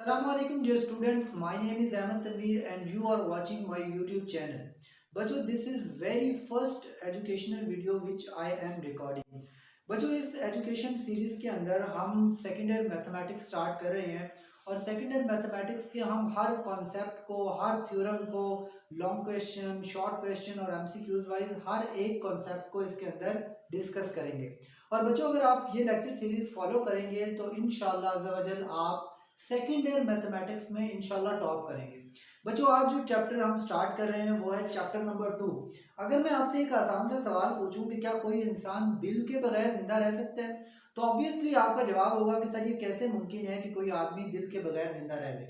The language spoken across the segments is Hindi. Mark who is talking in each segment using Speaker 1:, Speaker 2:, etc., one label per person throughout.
Speaker 1: Assalamualaikum dear students, my name is Ahmed Tanveer and you are watching my YouTube channel. बच्चों this is very first educational video which I am recording. बच्चों इस एजुकेशन सीरीज के अंदर हम सेकेंड ईयर मैथमेटिक्स स्टार्ट कर रहे हैं और सेकेंड ईयर मैथमेटिक्स के हम हर कॉन्सेप्ट को, हर थ्योरम को, लॉन्ग क्वेश्चन, शॉर्ट क्वेश्चन और एमसीक्यूज वाइज हर एक कॉन्सेप्ट को इसके अंदर डिस्कस करेंगे। और बच्चों अगर आप ये लेक्चर सीरीज फॉलो करेंगे तो इंशाल्लाह अज़्ज़ा वजल आप सेकेंड ईयर मैथमेटिक्स में इंशाल्लाह टॉप करेंगे। बच्चों आज जो चैप्टर हम स्टार्ट कर रहे हैं वो है चैप्टर नंबर 2। अगर मैं आपसे एक आसान सा सवाल पूछूं कि क्या कोई इंसान दिल के बगैर जिंदा रह सकता है, तो ऑब्वियसली आपका जवाब होगा कि सर ये कैसे मुमकिन है कि कोई आदमी दिल के बगैर जिंदा रह ले।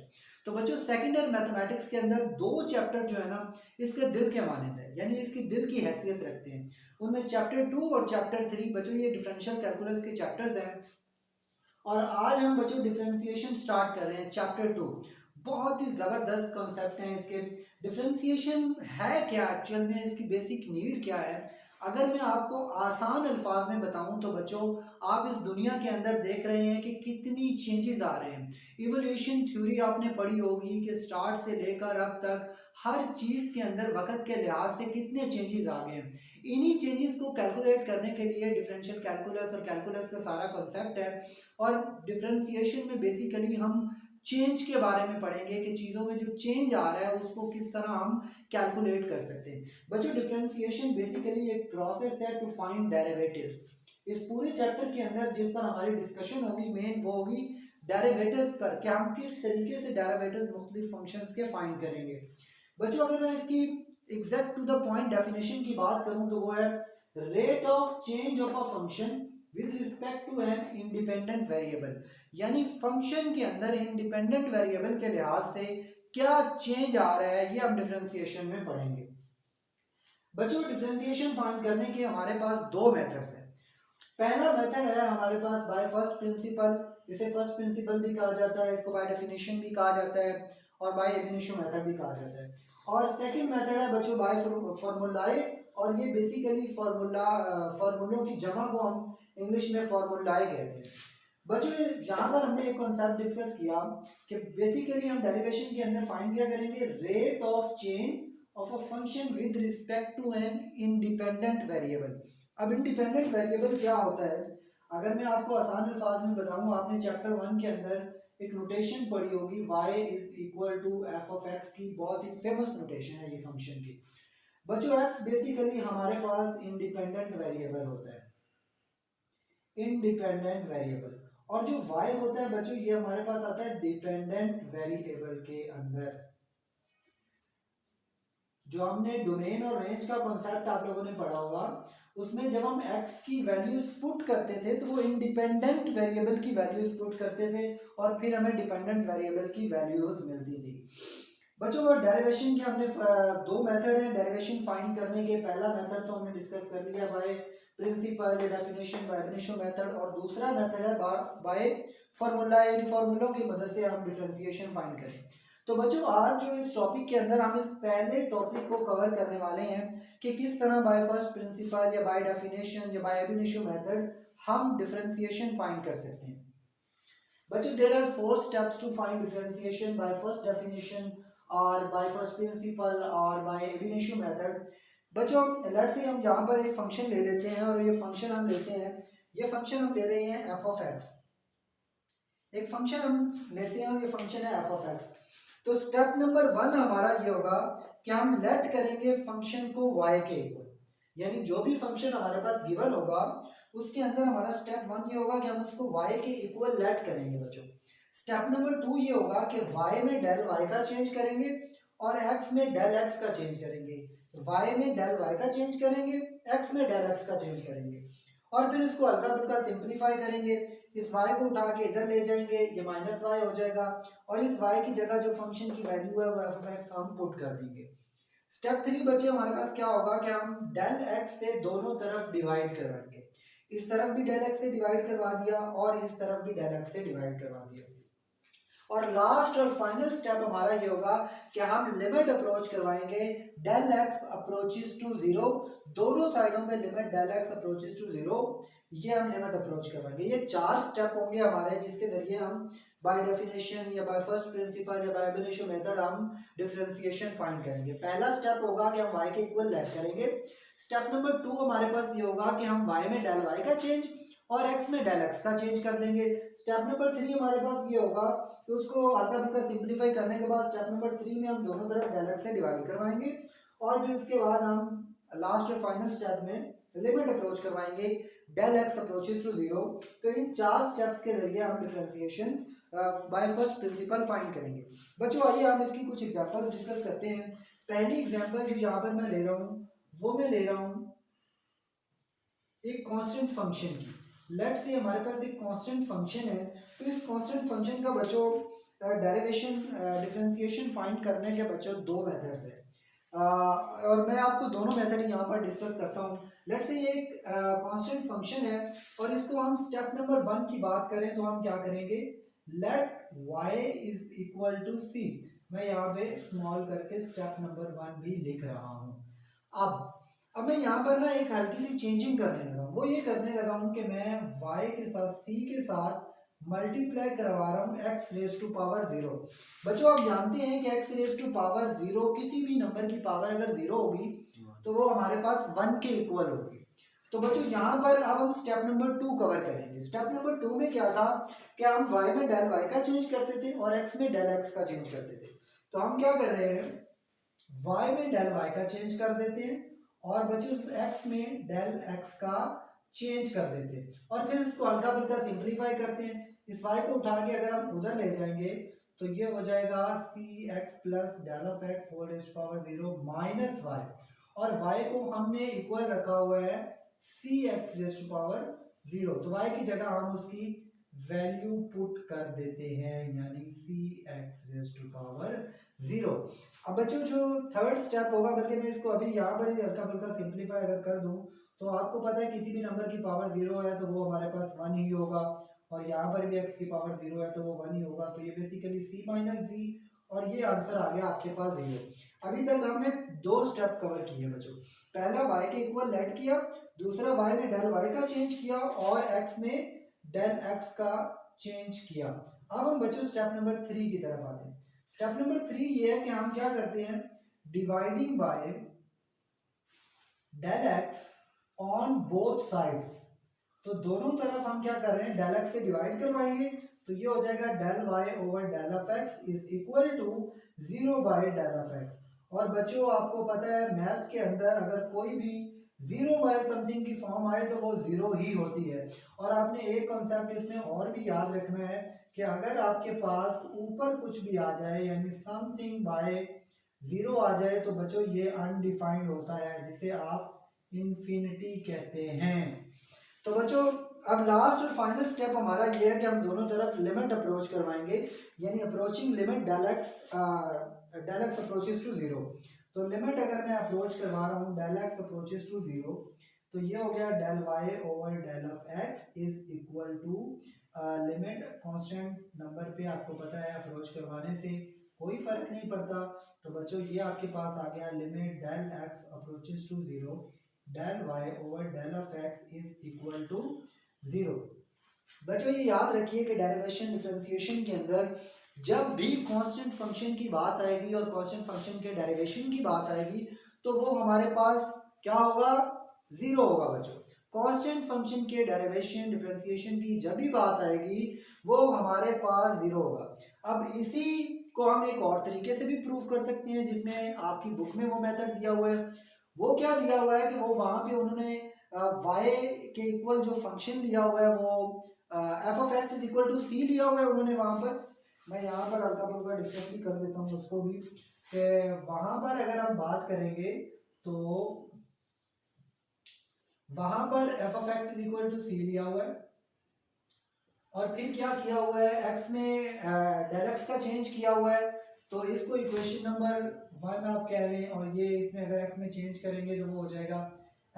Speaker 1: तो बच्चों सेकेंड ईयर मैथमेटिक्स के अंदर दो चैप्टर जो है ना इसके दिल के मानद है, यानी इसकी दिल की हैसियत रखते हैं। उनमें चैप्टर 2 और चैप्टर 3 बच्चों ये डिफरेंशियल कैलकुलस के चैप्टर्स हैं और आज हम बच्चों डिफरेंशिएशन स्टार्ट कर रहे हैं चैप्टर 2। बहुत ही ज़बरदस्त कॉन्सेप्ट हैं इसके। डिफरेंशिएशन है क्या, एक्चुअल में इसकी बेसिक नीड क्या है, अगर मैं आपको आसान अल्फाज में बताऊं तो बच्चों आप इस दुनिया के अंदर देख रहे हैं कि कितनी चेंजेस आ रहे हैं। इवोल्यूशन थ्योरी आपने पढ़ी होगी कि स्टार्ट से लेकर अब तक हर चीज़ के अंदर वक्त के लिहाज से कितने चेंजेस आ गए हैं। इन्हीं चेंजेस को कैलकुलेट करने के लिए डिफरेंशियल कैलकुलस और कैलकुलस का सारा कॉन्सेप्ट है। और डिफरेंशिएशन में बेसिकली हम चेंज के बारे में पढ़ेंगे कि चीज़ों में जो चेंज आ रहा है उसको किस तरह हम कैलकुलेट कर सकते हैं। बच्चों डिफरेंशिएशन बेसिकली एक प्रोसेस है टू फाइंड डेरिवेटिव्स। इस पूरे चैप्टर के अंदर जिस पर हमारी डिस्कशन होगी मेन वो होगी डेरिवेटिव्स पर, कि हम किस तरीके से डेरिवेटिव्स मुख्तलिफ फंक्शंस के फाइंड करेंगे। बच्चों अगर मैं इसकी exact to the point definition की बात करूं तो वो है rate of change of a function with respect to an independent variable, यानी फंक्शन के अंदर इंडिपेंडेंट वेरिएबल के लिहाज से क्या चेंज आ रहा है, ये हम डिफरेंशिएशन में पढ़ेंगे। बच्चों डिफरेंशिएशन फाइंड करने के हमारे पास दो मेथड्स हैं। पहला मेथड है हमारे पास बाय फर्स्ट प्रिंसिपल, इसे फर्स्ट प्रिंसिपल भी कहा जाता है, इसको बाय डेफिनेशन भी कहा जाता है और बाय एब इनिशियो मेथड भी कहा जाता है। और सेकंड मेथड है बच्चों बाय फॉर्मूलाए, और ये बेसिकली फार्मूलों की जमा को हम इंग्लिश में फार्मूलाए कहते हैं। बच्चों यहाँ पर हमने एक कॉन्सेप्ट डिस्कस किया कि बेसिकली हम डेरिवेशन के अंदर फाइंड क्या करेंगे, rate of change of a function with respect to an independent variable. अब इंडिपेंडेंट वेरिएबल क्या होता है, अगर मैं आपको आसान अल्फाज में बताऊं, आपने चैप्टर 1 के अंदर एक नोटेशन पढ़ी होगी y is equal to f of x की, बहुत ही फेमस नोटेशन है ये फंक्शन की। बच्चों x बेसिकली हमारे पास इंडिपेंडेंट वेरिएबल होता है, इंडिपेंडेंट वेरिएबल, और जो y होता है बच्चों ये हमारे पास आता है डिपेंडेंट वेरिएबल के अंदर। जो हमने डोमेन और रेंज का कॉन्सेप्ट आप लोगों ने पढ़ा होगा, उसमें जब हम x की वैल्यूज पुट करते थे तो वो इंडिपेंडेंट वेरिएबल की वैल्यूज पुट करते थे और फिर हमें डिपेंडेंट वेरिएबल की वैल्यूज मिलती थी। बच्चों वो डेरिवेशन के हमने दो मेथड है डेरिवेशन फाइंड करने के। पहला मेथड तो हमने डिस्कस कर लिया by principal, definition, by ab initio method, और दूसरा मेथड है बाय फार्मूला, यानी फार्मूलों की मदद से हम डिफरेंशिएशन फाइंड करें। तो बच्चों आज जो इस टॉपिक के अंदर हम इस पहले टॉपिक को कवर करने वाले हैं कि किस तरह बाय फर्स्ट प्रिंसिपल या बाय डेफिनेशन या बाय एब इनिशियो मेथड हम डिफरेंशिएशन फाइंड कर सकते हैं। बच्चों there are 4 steps to find differentiation by first definition और बाय फर्स्ट प्रिंसिपल और बाय एब इनिशियो मेथड। बच्चों लेट्स से हम यहाँ पर एक फंक्शन ले लेते हैं और ये फंक्शन हम लेते हैं, ये फंक्शन हम ले रहे हैं एफ ऑफ एक्स। एक फंक्शन हम लेते हैं और ये फंक्शन है एफ ऑफ एक्स। तो स्टेप नंबर 1 हमारा ये होगा कि हम लेट करेंगे फंक्शन को y के इक्वल, यानी जो भी फंक्शन हमारे पास गिवन होगा उसके अंदर हमारा स्टेप 1 ये होगा कि हम उसको y के इक्वल लेट करेंगे। बच्चों स्टेप नंबर 2 ये होगा कि y में डेल y का चेंज करेंगे और x में डेल x का चेंज करेंगे। y में डेल y का चेंज करेंगे, x में डेल x का चेंज करेंगे, और फिर इसको हल्का फुल्का सिंप्लीफाई करेंगे। इस y को उठा के इधर ले जाएंगे, ये माइनस y हो जाएगा, और इस y की जगह जो फंक्शन की वैल्यू है वो एफ ऑफ एक्स हम पुट कर देंगे। स्टेप 3 बच्चे हमारे पास क्या होगा कि हम डेल x से दोनों तरफ डिवाइड करवाएंगे। इस तरफ भी डेल x से डिवाइड करवा दिया और इस तरफ भी डेल x से डिवाइड करवा दिया। और लास्ट और फाइनल स्टेप हमारा ये होगा कि हम लिमिट अप्रोच करवाएंगे, डेल x अप्रोचेस टू 0, दोनों साइडों पे limit del x approaches to 0, ये हम लिमिट अप्रोच करवाएंगे। ये 4 स्टेप होंगे हमारे जिसके जरिए हम बाय डेफिनेशन या बाय फर्स्ट प्रिंसिपल या बाय ab initio मेथड हम डिफरेंशिएशन फाइंड करेंगे। पहला स्टेप होगा कि हम y के इक्वल लेट करेंगे। स्टेप नंबर 2 हमारे पास ये होगा कि हम y में डेल y का चेंज और x में डेल x का चेंज कर देंगे। स्टेप नंबर 3 हमारे पास ये होगा कि उसको हल्का फुल्का सिंप्लीफाई करने के बाद स्टेप नंबर 3 में हम दोनों तरफ डेल x से डिवाइड करवाएंगे और फिर उसके बाद हम लास्ट और फाइनल स्टेप में लिमिट अप्रोच करवाएंगे डेल x अप्रोचेस टू 0। तो इन 4 स्टेप्स के जरिए हम differentiation by first principal find करेंगे। बच्चों आइए हम इसकी कुछ एग्जांपल्स डिस्कस करते हैं। पहली एग्जांपल जो यहाँ पर मैं ले रहा हूँ वो मैं ले रहा हूँ एक कांस्टेंट फंक्शन की। लेट्स से हमारे पास एक कांस्टेंट फंक्शन है, तो इस कांस्टेंट फंक्शन का बच्चों डेरिवेशन डिफरेंशिएशन फाइंड करने के बच्चों दो मेथड्स है और मैं आपको दोनों मेथड यहाँ पर डिस्कस करता हूँ। लेट्स से ये एक कांस्टेंट फंक्शन है और इसको हम स्टेप नंबर 1 की बात करें तो हम क्या करेंगे, let y is equal to c। मैं यहाँ पे स्मॉल करके स्टेप नंबर 1 भी लिख रहा हूँ। अब मैं यहाँ पर ना एक हल्की सी चेंजिंग करने लगा हूँ। वो ये करने लगा हूँ कि मैं y के साथ c के साथ मल्टीप्लाई करवा रहा हूँ x रेज टू पावर 0। बच्चों आप जानते हैं कि x रेज टू पावर 0 किसी भी नंबर की पावर अगर 0 होगी तो वो हमारे पास 1 के इक्वल होगी। तो बच्चों यहाँ पर अब हम स्टेप नंबर 2 कवर करेंगे। स्टेप नंबर 2 में क्या था कि हम y में डेल y का चेंज करते थे और x में डेल x का चेंज करते थे। तो हम क्या कर रहे हैं, y में डेल y का चेंज कर देते हैं और बच्चों x में डेल x का चेंज कर देते हैं और फिर इसको हल्का फुल्का सिंप्लीफाई करते हैं। इस y को उठा के अगर हम उधर ले जाएंगे तो ये हो जाएगा cx plus del of x whole raise to power 0 minus y और y को हमने इक्वल रखा हुआ है cx रेज़ टू पावर 0। तो y की जगह हम उसकी वैल्यू पुट कर देते हैं यानी cx रेज़ टू पावर 0। अब बच्चों जो थर्ड स्टेप होगा, बल्कि मैं इसको अभी यहाँ पर ही हल्का फुल्का सिंप्लीफाई अगर कर दूं तो आपको पता है किसी भी नंबर की पावर 0 है तो वो हमारे पास 1 ही होगा और यहाँ पर भी x की पावर 0 है तो वो 1 ही होगा। तो ये बेसिकली c माइनस जी और ये आंसर आ गया आपके पास 0। अभी तक हमने दो स्टेप कवर किए बच्चों। पहला y के इक्वल लेट किया, दूसरा y में डेल y का चेंज किया और x में डेल x का चेंज किया। अब हम बच्चों स्टेप नंबर 3 की तरफ आते हैं। स्टेप नंबर 3 ये है कि हम क्या करते हैं, dividing by del x on both sides. तो दोनों तरफ हम क्या कर रहे हैं, डेल x से डिवाइड करवाएंगे तो ये हो जाएगा del y over del of x is equal to 0 by del of x। और बच्चों आपको पता है मैथ के अंदर अगर कोई भी 0 बाय समथिंग की फॉर्म आए तो वो 0 ही होती है। और आपने एक कॉन्सेप्ट इसमें और भी याद रखना है कि अगर आपके पास ऊपर कुछ भी आ जाए यानी समथिंग बाय 0 आ जाए तो बच्चों ये अनडिफाइंड होता है जिसे आप इंफिनिटी कहते हैं। तो बच्चों अब लास्ट और फाइनल स्टेप हमारा ये है कि हम दोनों तरफ लिमिट अप्रोच करवाएंगे यानी approaching limit del x approaches to 0। तो लिमिट अगर मैं अप्रोच करवा रहा हूँ डेल एक्स अप्रोचेस टू 0 तो ये हो गया del y over del of x is equal to limit constant number पे आपको पता है अप्रोच करवाने से कोई फर्क नहीं पड़ता। तो बच्चों ये आपके पास आ गया limit del x approaches to 0 del y over del of x is equal to 0। बच्चों ये याद रखिए कि डेरिवेशन डिफरेंशिएशन के अंदर जब भी कांस्टेंट फंक्शन की बात आएगी और कांस्टेंट फंक्शन के डेरिवेशन की बात आएगी तो वो हमारे पास क्या होगा, 0 होगा। बच्चों कांस्टेंट फंक्शन के डेरिवेशन डिफरेंशिएशन की जब भी बात आएगी वो हमारे पास 0 होगा। अब इसी को हम एक और तरीके से भी प्रूव कर सकते हैं जिसमें आपकी बुक में वो मेथड दिया हुआ है। वो क्या दिया हुआ है कि वो वहां पे उन्होंने y के इक्वल जो फंक्शन लिया हुआ है वो f of x is equal to c लिया हुआ है उन्होंने वहां पर। मैं यहाँ पर हल्का फुल्का डिस्कस भी कर देता हूँ उसको भी कि वहां पर अगर हम बात करेंगे तो वहां पर f of x is equal to c लिया हुआ है और फिर क्या किया हुआ है x में डेल x का चेंज किया हुआ है। तो इसको इक्वेशन नंबर 1 आप कह रहे हैं और ये इसमें अगर x में चेंज करेंगे तो वो हो जाएगा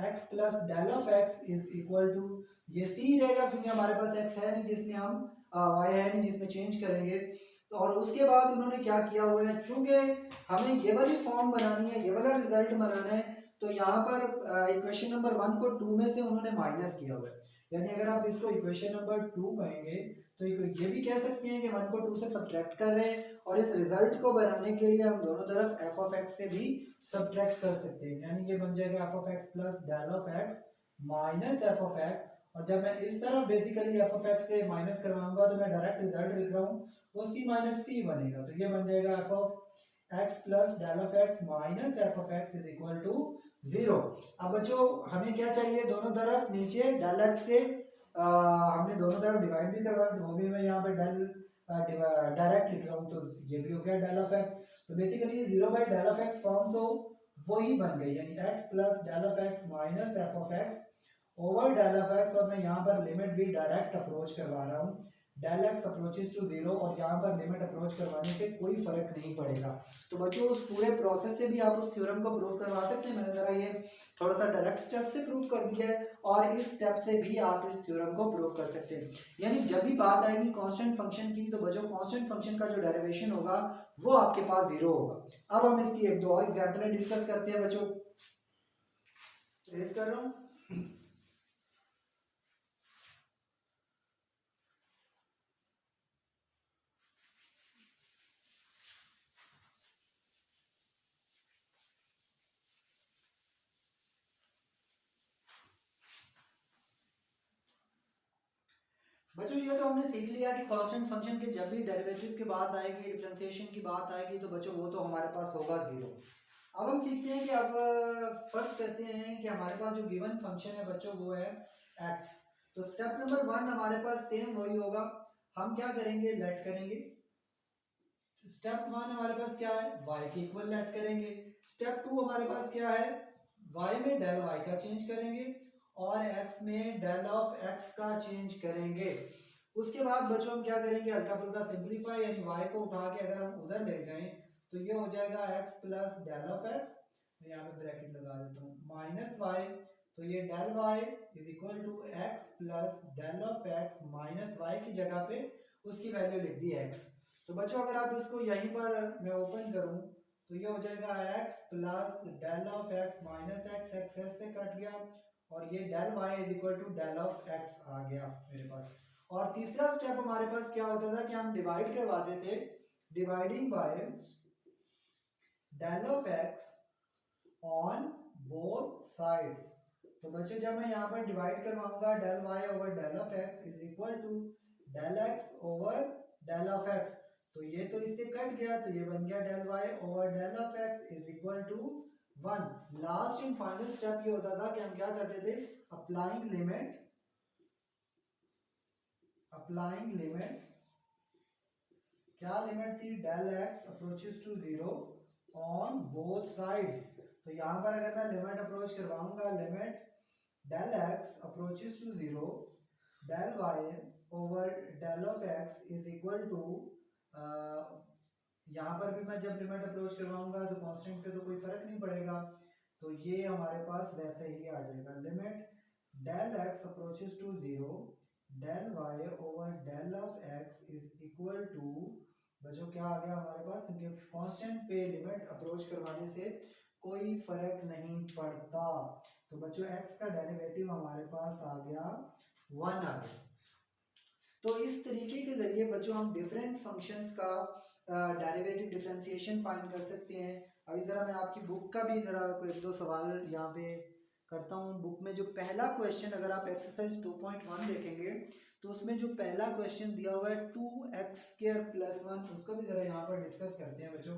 Speaker 1: x plus del of x is equal to ये c रहेगा क्योंकि हमारे पास x है नहीं जिसमें हम y है नहीं जिसमें चेंज करेंगे। तो और उसके बाद उन्होंने क्या किया हुआ है, चूंकि हमें ये वाली फॉर्म बनानी है, ये वाला रिजल्ट बनाना है तो यहाँ पर इक्वेशन नंबर 1 को 2 में से उन्होंने माइनस किया हुआ है। यानी अगर आप इसको इक्वेशन नंबर 2 कहेंगे तो ये भी कह सकते हैं कि 1 को 2 से सब्ट्रैक्ट कर रहे हैं, और इस रिजल्ट को बनाने के लिए हम दोनों तरफ एफ ऑफ एक्स से भी सब्ट्रैक्ट कर सकते हैं, यानी ये बन जाएगा f of x plus del of x minus f of x. और जब मैं इस तरफ बेसिकली एफ ऑफ एक्स से माइनस करवाऊंगा तो मैं डायरेक्ट रिजल्ट लिख रहा हूँ वो सी माइनस सी बनेगा, तो ये बन जाएगा f of x plus del of x minus f of x is equal to 0। अब बच्चों हमें क्या चाहिए, दोनों तरफ नीचे डेल एक्स से हमने दोनों तरफ डिवाइड भी करवाना, तो वो भी मैं यहाँ पे डेल डायरेक्ट लिख रहा हूँ, तो ये भी हो गया डेल ऑफ एक्स। तो basically 0 by del of x form तो वही बन गई, यानी x plus del of x minus f of x over del of x, और मैं यहाँ पर लिमिट भी डायरेक्ट अप्रोच करवा रहा हूँ, डेल एक्स अप्रोचेस टू 0, और यहाँ पर लिमिट अप्रोच करवाने से कोई फर्क नहीं पड़ेगा। तो बच्चों उस पूरे प्रोसेस से भी आप उस थ्योरम को प्रूव करवा सकते हैं। मैंने जरा ये थोड़ा सा डायरेक्ट स्टेप से प्रूव कर दिया है, और इस स्टेप से भी आप इस थ्योरम को प्रूव कर सकते हैं। यानी जब भी बात आएगी कांस्टेंट फंक्शन की, तो बच्चों कांस्टेंट फंक्शन का जो डेरिवेशन होगा वो आपके पास 0 होगा। अब हम इसकी एक दो और एग्जाम्पलें डिस्कस करते हैं बच्चों, रेज कर रहा हूँ। बच्चों ये तो हमने सीख लिया कि कांस्टेंट फंक्शन के जब भी डेरिवेटिव की बात आएगी, डिफरेंशिएशन की बात आएगी, तो बच्चों वो तो हमारे पास होगा 0। अब हम सीखते हैं कि अब फर्क करते हैं कि हमारे पास जो गिवन फंक्शन है बच्चों वो है x। तो स्टेप नंबर 1 हमारे पास सेम वही होगा, हम क्या करेंगे, लेट करेंगे। स्टेप 1 हमारे पास क्या है, y के इक्वल लेट करेंगे। स्टेप 2 हमारे पास क्या है, y में डेल y का चेंज करेंगे और x में डेल ऑफ x का चेंज करेंगे। उसके बाद बच्चों हम क्या करेंगे, हल्का फुल्का सिंपलीफाई, यानी y को उठा के अगर हम उधर ले जाएं तो ये हो जाएगा x plus del of x, मैं यहाँ पे ब्रैकेट लगा देता हूँ, माइनस y, तो ये del y is equal to x plus del of x minus y की जगह पे उसकी वैल्यू लिख दी x। तो बच्चों अगर आप इसको यहीं पर मैं ओपन करूं तो ये हो जाएगा x plus del of x minus x, x से कट गया, और ये del y is equal to del of x आ गया मेरे पास। और तीसरा स्टेप हमारे पास क्या होता था कि हम डिवाइड करवाते थे, dividing by del of x on both sides. तो बच्चों जब मैं यहाँ पर डिवाइड करवाऊंगा del y over del of x is equal to del x over del of x, तो ये तो इससे कट गया, तो ये बन गया del y over del of x is equal to 1। Last and final step ये होता था कि हम क्या करते थे, अप्लाइंग लिमिट क्या लिमिट थी, del x approaches to 0 on both sides. तो यहाँ पर अगर मैं लिमिट अप्रोच करवाऊंगा, limit del x approaches to 0 del y over del of x is equal to, यहाँ पर भी मैं जब लिमिट अप्रोच करवाऊंगा तो कांस्टेंट पे तो कोई फर्क नहीं पड़ेगा, तो ये हमारे पास वैसे ही आ जाएगा, limit del x approaches to 0 del y over del of x is equal to, बच्चों क्या आ गया हमारे पास, क्योंकि कांस्टेंट पे लिमिट अप्रोच करवाने से कोई फर्क नहीं पड़ता, तो बच्चों x का डेरिवेटिव हमारे पास आ गया 1 आ गया। तो इस तरीके के जरिए बच्चों हम डिफरेंट फंक्शंस का डेरिवेटिव डिफरेंशिएशन फाइंड कर सकते हैं। अभी ज़रा मैं आपकी बुक का भी ज़रा एक दो सवाल यहाँ पे करता हूँ। बुक में जो पहला क्वेश्चन, अगर आप एक्सरसाइज 2.1 देखेंगे तो उसमें जो पहला क्वेश्चन दिया हुआ है 2x² + 1, उसको भी ज़रा यहाँ पर डिस्कस करते हैं बच्चों।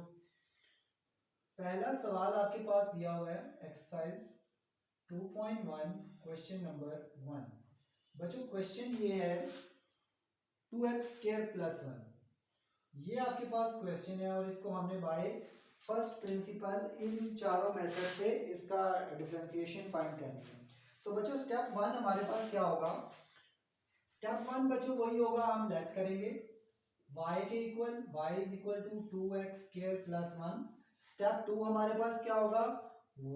Speaker 1: पहला सवाल आपके पास दिया हुआ है एक्सरसाइज 2.1 क्वेश्चन नंबर 1। बच्चों क्वेश्चन ये है 2x² + 1, ये आपके पास क्वेश्चन है और इसको हमने बाय फर्स्ट प्रिंसिपल इन चारों मेथड से इसका डिफरेंशिएशन फाइंड करनी है। तो बच्चों स्टेप 1 हमारे पास क्या होगा, स्टेप 1 बच्चों वही होगा, हम लेट करेंगे y के equal, y is equal to 2x² + 1। Step 2 हमारे पास क्या होगा,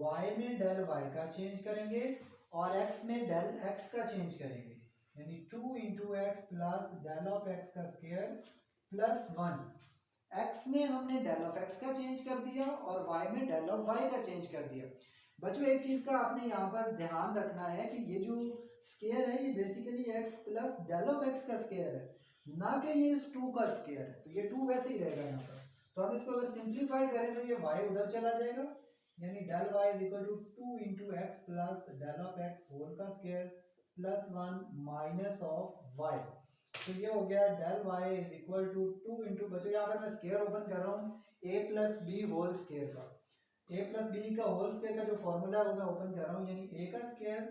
Speaker 1: y में डेल y का चेंज करेंगे और x में डेल x का चेंज करेंगे, यानी 2 × x plus del of x का स्क्वायर प्लस 1। x में हमने डेल ऑफ x का चेंज कर दिया और y में डेल ऑफ y का चेंज कर दिया। बच्चों एक चीज का आपने यहाँ पर ध्यान रखना है कि ये जो स्क्वायर है ये basically x plus del of x का स्क्वायर है, ना कि ये इस 2 का स्क्वायर है, तो ये 2 वैसे ही रहेगा यहाँ पर। तो हम इसको अगर सिंप्लीफाई करें तो ये y उधर चला जाएगा, यानी del y is equal to 2 into x plus del of x whole का square plus 1 minus of y। तो ये हो गया del y is equal to 2 into, बच्चों यहाँ पर मैं स्क्वायर ओपन कर रहा हूँ a plus b whole square का, a प्लस बी का होल स्क्वायर का जो फॉर्मूला है वो मैं ओपन कर रहा हूँ, यानी a का स्क्वायर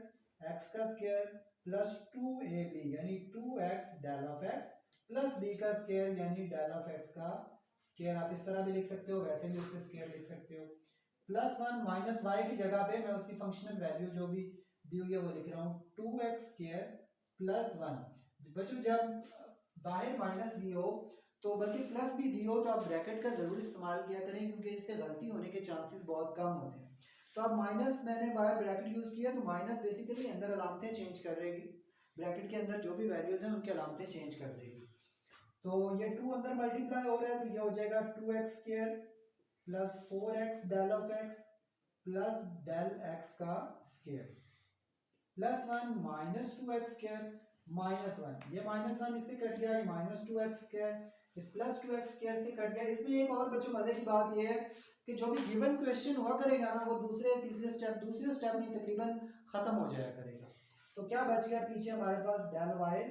Speaker 1: x का स्क्वायर प्लस 2ab यानी 2x del of x plus b का स्क्वायर यानी डेल ऑफ x का स्क्वायर। आप इस तरह भी लिख सकते हो, वैसे भी उसके स्क्वायर लिख सकते हो। प्लस 1 माइनस y की जगह पे मैं उसकी फंक्शनल वैल्यू जो भी दी हुई है वो लिख रहा हूँ 2x स्क्वायर प्लस 1। बच्चों जब बाहर माइनस दी हो तो बल्कि प्लस भी दी हो तो आप ब्रैकेट का जरूर इस्तेमाल किया करें, क्योंकि इससे गलती होने के चांसेस बहुत कम होते हैं। तो अब माइनस मैंने बाहर ब्रैकेट यूज किया तो माइनस बेसिकली अंदर अलामतें चेंज कर देगी, ब्रैकेट के अंदर जो भी वैल्यूज हैं उनकी अलामतें चेंज कर देगी। तो ये 2 अंदर मल्टीप्लाई हो रहा है तो ये हो जाएगा 2x square plus 4x del of x plus del x का square plus 1 minus 2x square minus 1, ये माइनस 1 इससे कट गया, ये माइनस 2x स्क्वायर इस प्लस 2x स्क्वायर से कट गया। इसमें एक और बच्चों मजे की बात यह है कि जो भी गिवन क्वेश्चन हुआ करेगा ना वो दूसरे स्टेप में तकरीबन खत्म हो जाया करेगा। तो क्या बच गया पीछे हमारे पास डेल y।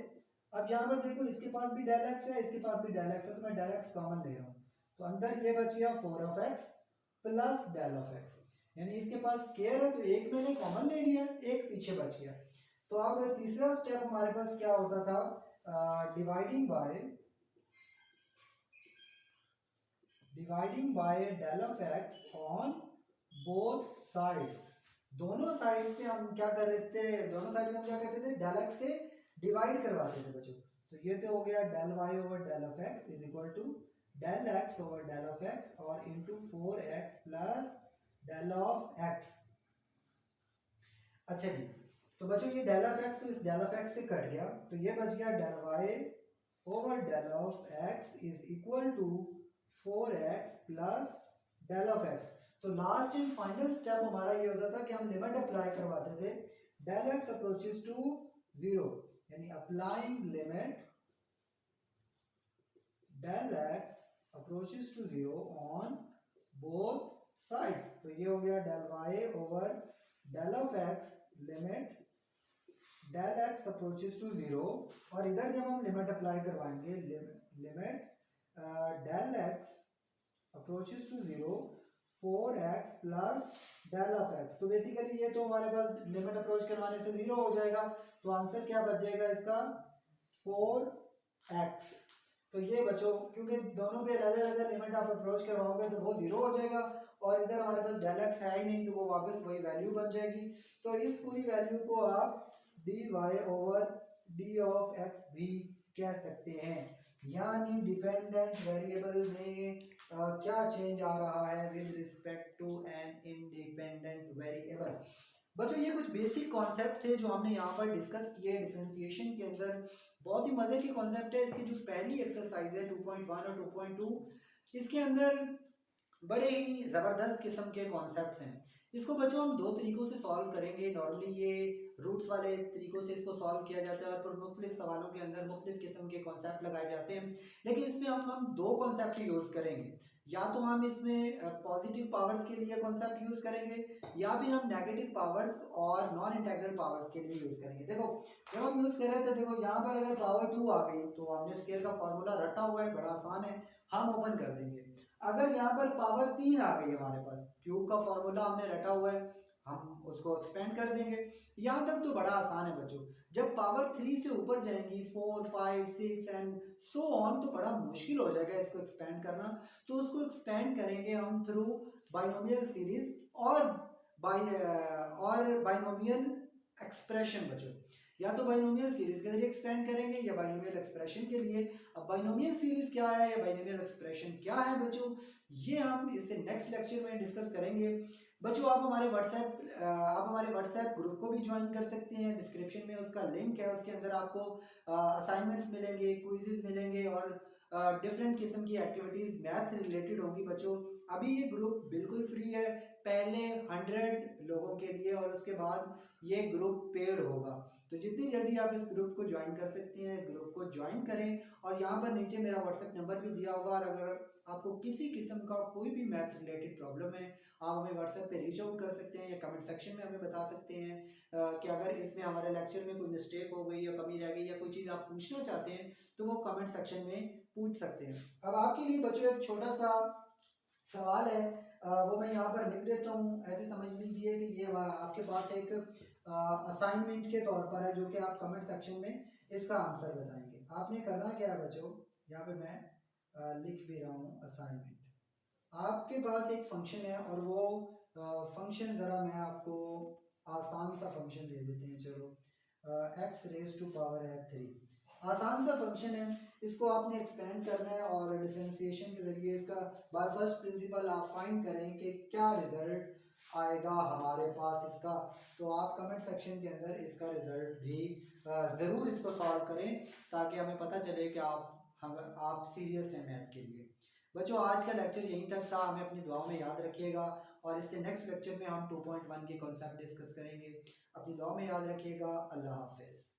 Speaker 1: अब यहाँ पर देखो इसके पास भी डेल x है, इसके पास भी डेल x है, तो मैं डेल x कॉमन ले रहा हूँ, तो अंदर ये बच गया 4 of x plus del of x, यानी इसके पास स्क्वायर है तो एक मैंने कॉमन ले लिया, एक पीछे बच गया। तो अब तीसरा स्टेप हमारे पास क्या होता था, dividing by del of x on both sides. दोनों साइड से हम क्या कर रहे थे, दोनों साइड में हम क्या करते थे, डेल x से डिवाइड करवाते थे बच्चों। तो ये तो हो गया del y over del of x is equal to del x over del of x और into 4x plus del of x। अच्छा जी, तो बच्चों ये डेल ऑफ x तो इस डेल ऑफ x से कट गया, तो ये बच गया del y over del of x is equal to 4x plus del of x। तो लास्ट एंड फाइनल स्टेप हमारा ये होता था कि हम लिमिट अप्लाई करवाते थे, डेल x अप्रोचेस टू 0, यानी applying limit del x approaches to 0 on both sides. तो ये हो गया del y over del of x limit del x approaches to 0, और इधर जब हम लिमिट अप्लाई करवाएंगे limit del x approaches to 0 4x plus del of x। तो बेसिकली ये तो हमारे पास लिमिट अप्रोच करवाने से 0 हो जाएगा, तो आंसर क्या बच जाएगा इसका 4x। तो ये बच्चों क्योंकि दोनों पे अलग अलग लिमिट आप अप्रोच करवाओगे तो वो 0 हो जाएगा, और इधर हमारे पास डेल x है ही नहीं तो वो वापस वही वैल्यू बन जाएगी। तो इस पूरी वैल्यू को आप dy over d of x भी कह सकते हैं, यानी डिपेंडेंट वेरिएबल में क्या चेंज आ रहा है with respect to an independent variable. बच्चों ये कुछ बेसिक कॉन्सेप्ट थे जो हमने यहाँ पर डिस्कस किए डिफरेंशिएशन के अंदर। बहुत ही मजे की कॉन्सेप्ट है। इसकी जो पहली एक्सरसाइज है 2.1 और 2.2, इसके अंदर बड़े ही ज़बरदस्त किस्म के कॉन्सेप्ट्स हैं। इसको बच्चों हम दो तरीकों से सॉल्व करेंगे। नॉर्मली ये रूट्स वाले तरीकों से इसको सॉल्व किया जाता है और फिर मुख्तलिफ सवालों के अंदर मुख्तलिफ किस्म के कॉन्सेप्ट लगाए जाते हैं, लेकिन इसमें हम दो कॉन्सेप्ट यूज़ करेंगे। या तो हम इसमें पॉजिटिव पावर्स के लिए कॉन्सेप्ट यूज़ करेंगे या फिर हम नेगेटिव पावर्स और नॉन इंटेग्रल पावर्स के लिए यूज़ करेंगे। देखो जब हम यूज़ कर रहे थे, देखो यहाँ पर अगर पावर 2 आ गई तो हमने स्केयर का फॉर्मूला रटा हुआ है, बड़ा आसान है, हम ओपन कर देंगे। अगर यहाँ पर पावर 3 आ गई हमारे पास, क्यूब का फॉर्मूला हमने रटा हुआ है, हम उसको एक्सपेंड कर देंगे। यहाँ तक तो बड़ा आसान है बच्चों। जब पावर 3 से ऊपर जाएंगी 4, 5, 6 एंड सो ऑन तो बड़ा मुश्किल हो जाएगा इसको एक्सपेंड करना। तो उसको एक्सपेंड करेंगे हम थ्रू बाइनोमियल सीरीज और बाइनोमियल एक्सप्रेशन बच्चों। या तो बाइनोमियल सीरीज के जरिए एक्सपेंड करेंगे या बाइनोमियल एक्सप्रेशन के लिए। अब बाइनोमियल सीरीज क्या है या बाइनोमियल एक्सप्रेशन क्या है बच्चों, ये हम इससे नेक्स्ट लेक्चर में डिस्कस करेंगे। बच्चों आप हमारे व्हाट्सएप ग्रुप को भी ज्वाइन कर सकते हैं। डिस्क्रिप्शन में उसका लिंक है, उसके अंदर आपको असाइनमेंट्स मिलेंगे, क्विज़ेस मिलेंगे और डिफरेंट किस्म की एक्टिविटीज़ मैथ रिलेटेड होंगी बच्चों। अभी ये ग्रुप बिल्कुल फ्री है, पहले 100 लोगों के लिए, और उसके बाद ये ग्रुप पेड होगा। तो जितनी जल्दी आप इस ग्रुप को ज्वाइन कर सकते हैं, ग्रुप को ज्वाइन करें। और यहाँ पर नीचे मेरा व्हाट्सएप नंबर भी दिया होगा, और अगर आपको किसी किस्म का कोई भी मैथ रिलेटेड प्रॉब्लम है, आप हमें व्हाट्सएप पे रीच आउट कर सकते हैं या कमेंट सेक्शन में हमें बता सकते हैं कि अगर इसमें हमारे लेक्चर में कोई मिस्टेक हो गई या कमी रह गई या कोई चीज़ आप पूछना चाहते हैं तो वो कमेंट सेक्शन में पूछ सकते हैं। अब आपके लिए बच्चों एक छोटा सा सवाल है, वो मैं यहाँ पर लिख देता हूँ। ऐसे समझ लीजिए कि ये आपके पास एक असाइनमेंट के तौर पर है, जो कि आप कमेंट सेक्शन में इसका आंसर बताएंगे। आपने करना क्या है बच्चों, यहाँ पे मैं लिख भी रहा हूँ असाइनमेंट। आपके पास एक फंक्शन है, और वो फंक्शन ज़रा मैं आपको आसान सा फंक्शन दे देते हैं। चलो, एक्स रेज टू पावर है 3, आसान सा फंक्शन है। इसको आपने एक्सपेंड करना है, और डिफरेंशिएशन के ज़रिए इसका बाय फर्स्ट प्रिंसिपल आप फाइंड करें कि क्या रिजल्ट आएगा हमारे पास इसका। तो आप कमेंट सेक्शन के अंदर इसका रिजल्ट भी ज़रूर इसको सॉल्व करें, ताकि हमें पता चले कि आप सीरियस हैं मैथ के लिए। बच्चों, आज का लेक्चर यहीं तक था, हमें अपनी दुआओं में याद रखिएगा, और इससे नेक्स्ट लेक्चर में हम 2.1 के कॉन्सेप्ट डिस्कस करेंगे। अपनी दुआ में याद रखिएगा। अल्लाह हाफिज़।